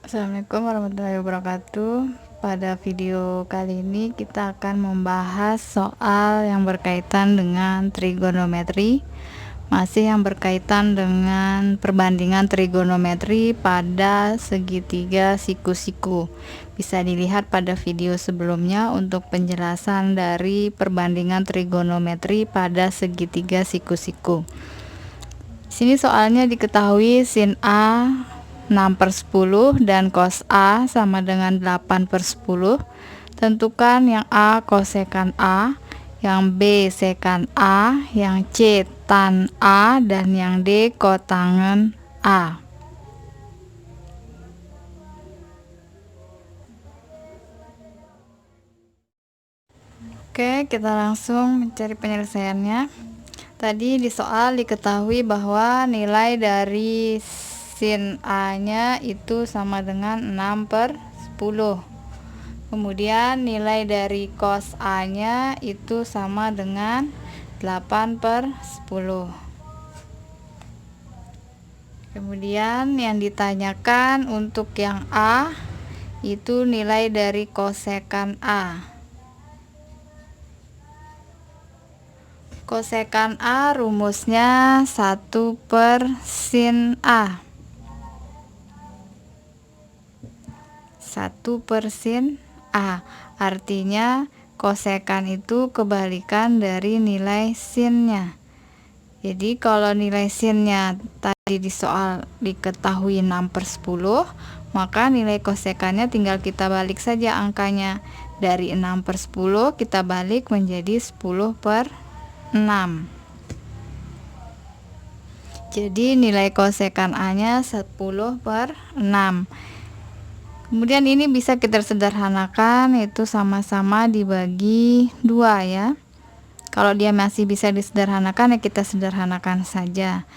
Assalamualaikum warahmatullahi wabarakatuh. Pada video kali ini kita akan membahas soal yang berkaitan dengan trigonometri, masih yang berkaitan dengan perbandingan trigonometri pada segitiga siku-siku. Bisa dilihat pada video sebelumnya untuk penjelasan dari perbandingan trigonometri pada segitiga siku-siku. Sini soalnya diketahui sin A 6/10 dan cos A sama dengan 8/10. Tentukan yang A kosekan A, yang B sekan A, yang C tan A, dan yang D kotangen A. Oke, kita langsung mencari penyelesaiannya. Tadi di soal diketahui bahwa nilai dari sin A nya itu sama dengan 6/10. Kemudian nilai dari cos A nya itu sama dengan 8/10. Kemudian yang ditanyakan untuk yang A itu nilai dari kosekan A. Kosekan A rumusnya 1/sin A. 1/sin A, artinya kosekan itu kebalikan dari nilai sinnya. Jadi kalau nilai sinnya tadi di soal diketahui 6/10, maka nilai kosekannya tinggal kita balik saja angkanya. Dari 6/10 kita balik menjadi 10/6. Jadi nilai kosekan A nya 10/6. Kemudian ini bisa kita sederhanakan, itu sama-sama dibagi 2 ya. Kalau dia masih bisa disederhanakan ya kita sederhanakan saja.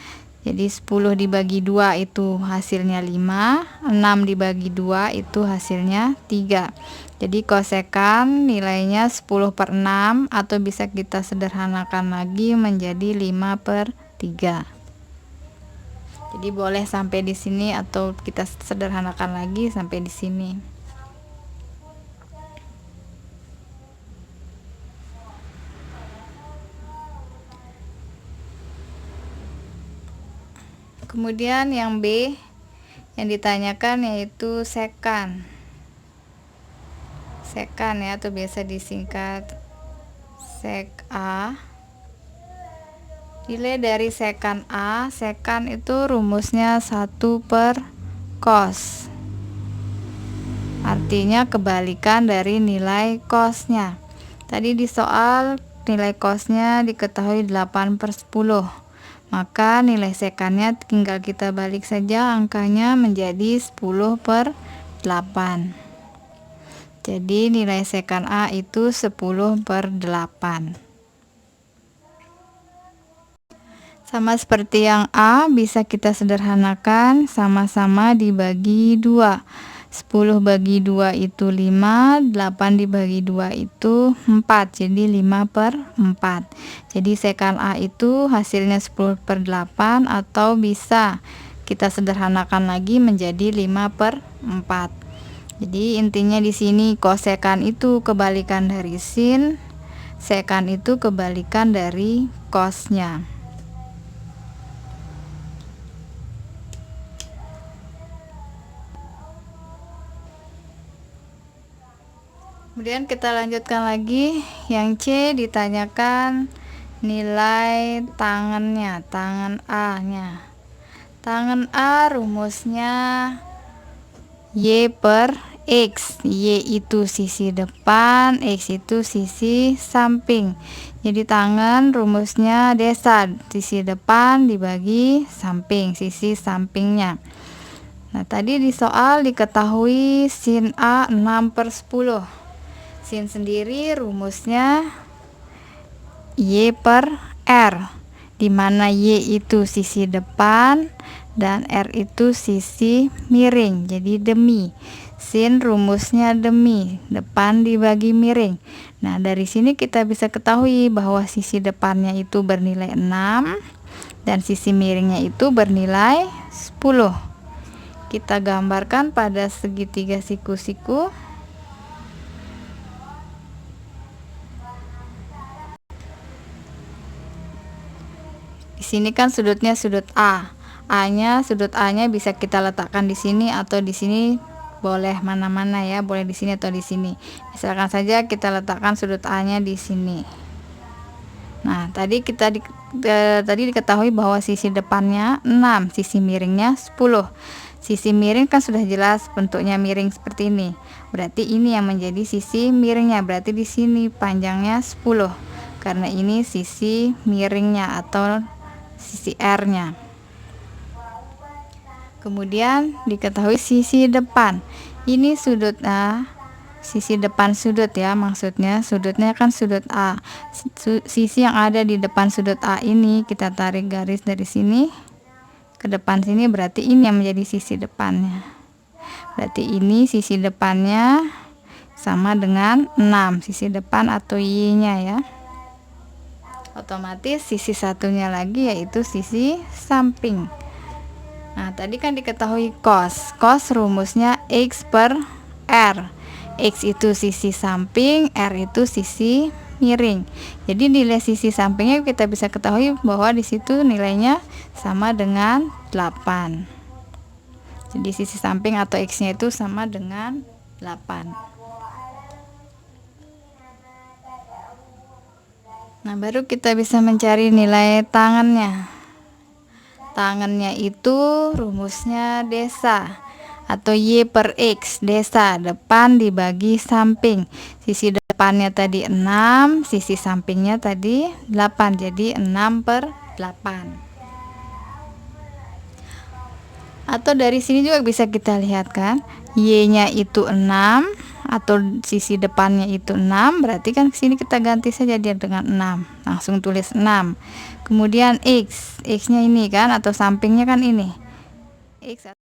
Jadi 10 dibagi 2 itu hasilnya 5, 6 dibagi 2 itu hasilnya 3. Jadi kosekan nilainya 10/6 atau bisa kita sederhanakan lagi menjadi 5/3. Jadi boleh sampai di sini atau kita sederhanakan lagi sampai di sini. Kemudian yang B yang ditanyakan yaitu sekan. Sekan ya, atau biasa disingkat sek A. Nilai dari sekan A, sekan itu rumusnya 1/cos. Artinya kebalikan dari nilai cosnya. Tadi di soal nilai cosnya diketahui 8/10. Maka nilai sekannya tinggal kita balik saja angkanya menjadi 10/8. Jadi nilai sekan A itu 10/8. Sama seperti yang A, bisa kita sederhanakan, sama-sama dibagi 2. 10 bagi 2 itu 5, 8 dibagi 2 itu 4, jadi 5/4. Jadi sekan A itu hasilnya 10/8 atau bisa kita sederhanakan lagi menjadi 5/4. Jadi intinya di sini kosekan itu kebalikan dari sin, sekan itu kebalikan dari cosnya. Kemudian kita lanjutkan lagi, yang C ditanyakan nilai tangennya, tangen A nya. Tangen A rumusnya Y/X. Y itu sisi depan, X itu sisi samping. Jadi tangen rumusnya desa, sisi depan dibagi samping, sisi sampingnya. Nah, tadi di soal diketahui sin A 6/10. Sin sendiri rumusnya Y/R, di mana Y itu sisi depan dan R itu sisi miring, jadi demi. Sin rumusnya demi, depan dibagi miring. Nah, dari sini kita bisa ketahui bahwa sisi depannya itu bernilai 6 dan sisi miringnya itu bernilai 10. kita gambarkan pada segitiga siku-siku. Di sini kan sudutnya sudut A. Sudut A-nya bisa kita letakkan di sini atau di sini, boleh mana-mana ya, boleh di sini atau di sini. Misalkan saja kita letakkan sudut A-nya di sini. Nah, tadi diketahui bahwa sisi depannya 6, sisi miringnya 10. Sisi miring kan sudah jelas bentuknya miring seperti ini. Berarti ini yang menjadi sisi miringnya. Berarti di sini panjangnya 10. Karena ini sisi miringnya atau sisi R-nya. Kemudian diketahui sisi depan. Ini sudut A. Sisi depan sudut ya, maksudnya sudutnya kan sudut A. Sisi yang ada di depan sudut A ini kita tarik garis dari sini ke depan sini, berarti ini yang menjadi sisi depannya. Berarti ini sisi depannya sama dengan 6, sisi depan atau Y-nya ya. Otomatis sisi satunya lagi yaitu sisi samping. Nah, tadi kan diketahui cos. Cos rumusnya X per R. X itu sisi samping, R itu sisi miring. Jadi nilai sisi sampingnya kita bisa ketahui bahwa di situ nilainya sama dengan 8. Jadi sisi samping atau X-nya itu sama dengan 8. Nah, baru kita bisa mencari nilai tangannya. Tangannya itu rumusnya desa atau Y per X, desa depan dibagi samping. Sisi depannya tadi 6, sisi sampingnya tadi 8, jadi 6 per 8. Atau dari sini juga bisa kita lihat kan, Y-nya itu 6 atau sisi depannya itu 6, berarti kan sini kita ganti saja dia dengan 6, langsung tulis 6. Kemudian X-nya ini kan atau sampingnya kan ini X.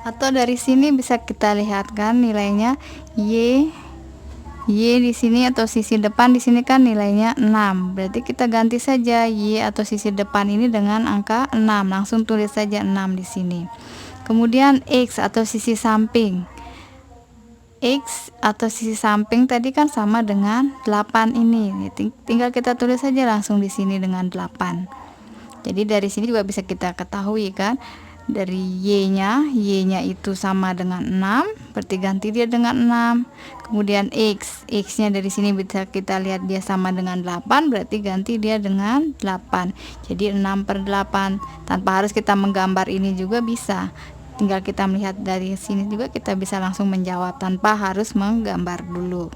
Atau dari sini bisa kita lihat kan nilainya Y di sini atau sisi depan di sini kan nilainya 6. Berarti kita ganti saja Y atau sisi depan ini dengan angka 6. Langsung tulis saja 6 di sini. Kemudian X atau sisi samping. X atau sisi samping tadi kan sama dengan 8 ini. Tinggal kita tulis saja langsung di sini dengan 8. Jadi dari sini juga bisa kita ketahui kan, dari Y-nya itu sama dengan 6, berarti ganti dia dengan 6. Kemudian X-nya dari sini bisa kita lihat dia sama dengan 8, berarti ganti dia dengan 8. Jadi 6 per 8. Tanpa harus kita menggambar ini juga bisa. Tinggal kita melihat dari sini juga kita bisa langsung menjawab tanpa harus menggambar dulu.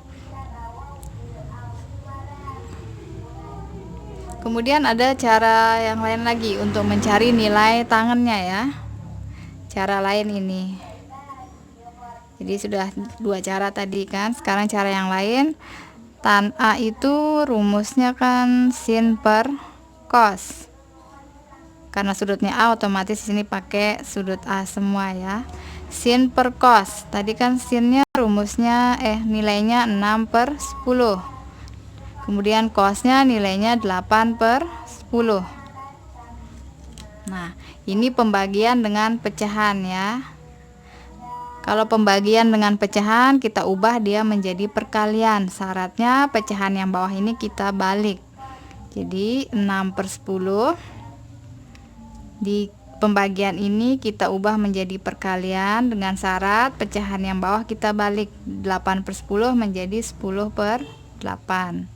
Kemudian ada cara yang lain lagi untuk mencari nilai tangannya ya. Cara lain ini. Jadi sudah 2 cara tadi kan. Sekarang cara yang lain. Tan A itu rumusnya kan sin per cos. Karena sudutnya A, otomatis di sini pakai sudut A semua ya. Sin per cos. Tadi kan sinnya rumusnya nilainya 6 per 10. Kemudian cosnya nilainya 8 per 10. Nah, ini pembagian dengan pecahan ya. Kalau pembagian dengan pecahan kita ubah dia menjadi perkalian. Syaratnya pecahan yang bawah ini kita balik. Jadi 6 per 10. Di pembagian ini kita ubah menjadi perkalian dengan syarat pecahan yang bawah kita balik. 8 per 10 menjadi 10 per 8.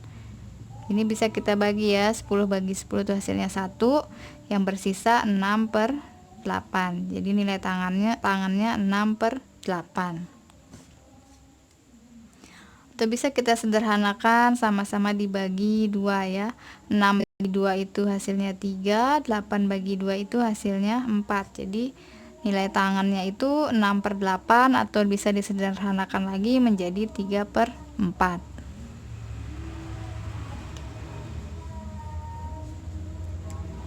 Ini bisa kita bagi ya, 10 bagi 10 itu hasilnya 1, yang bersisa 6 per 8. Jadi nilai tangannya 6 per 8. Atau bisa kita sederhanakan sama-sama dibagi 2 ya. 6 bagi 2 itu hasilnya 3, 8 bagi 2 itu hasilnya 4. Jadi nilai tangannya itu 6 per 8 atau bisa disederhanakan lagi menjadi 3 per 4.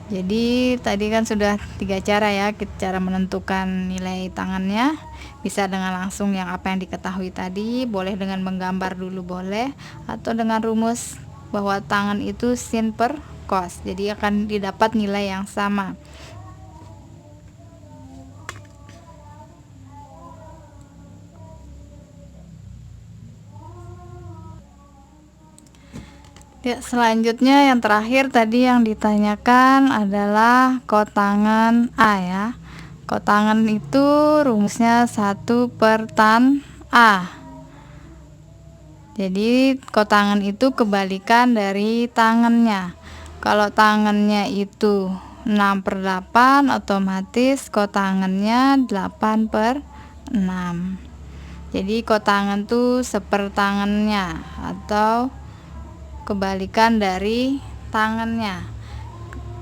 Jadi tadi kan sudah 3 cara ya, cara menentukan nilai tangannya. Bisa dengan langsung yang apa yang diketahui tadi, boleh dengan menggambar dulu boleh, atau dengan rumus bahwa tangan itu sin per cos. Jadi akan didapat nilai yang sama. Ya, selanjutnya yang terakhir tadi yang ditanyakan adalah kotangan A ya. Kotangan itu rumusnya 1/tan A. Jadi kotangan itu kebalikan dari tangannya. Kalau tangannya itu 6/8, otomatis kotangannya 8/6. Jadi kotangan tuh sepertangannya atau kebalikan dari tangannya.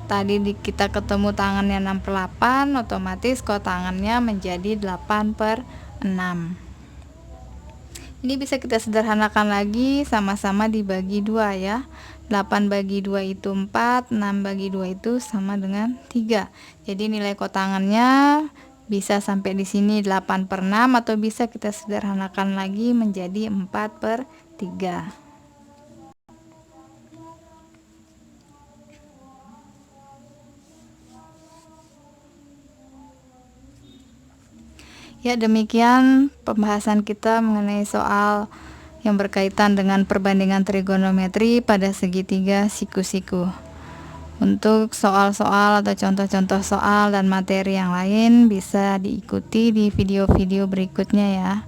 Tadi kita ketemu tangannya 6/8, otomatis kotangannya menjadi 8/6. Ini bisa kita sederhanakan lagi, sama-sama dibagi 2 ya. 8 bagi 2 itu 4, 6 bagi 2 itu sama dengan 3. Jadi nilai kotangannya bisa sampai di sini 8/6, atau bisa kita sederhanakan lagi menjadi 4/3. Ya, demikian pembahasan kita mengenai soal yang berkaitan dengan perbandingan trigonometri pada segitiga siku-siku. Untuk soal-soal atau contoh-contoh soal dan materi yang lain bisa diikuti di video-video berikutnya ya.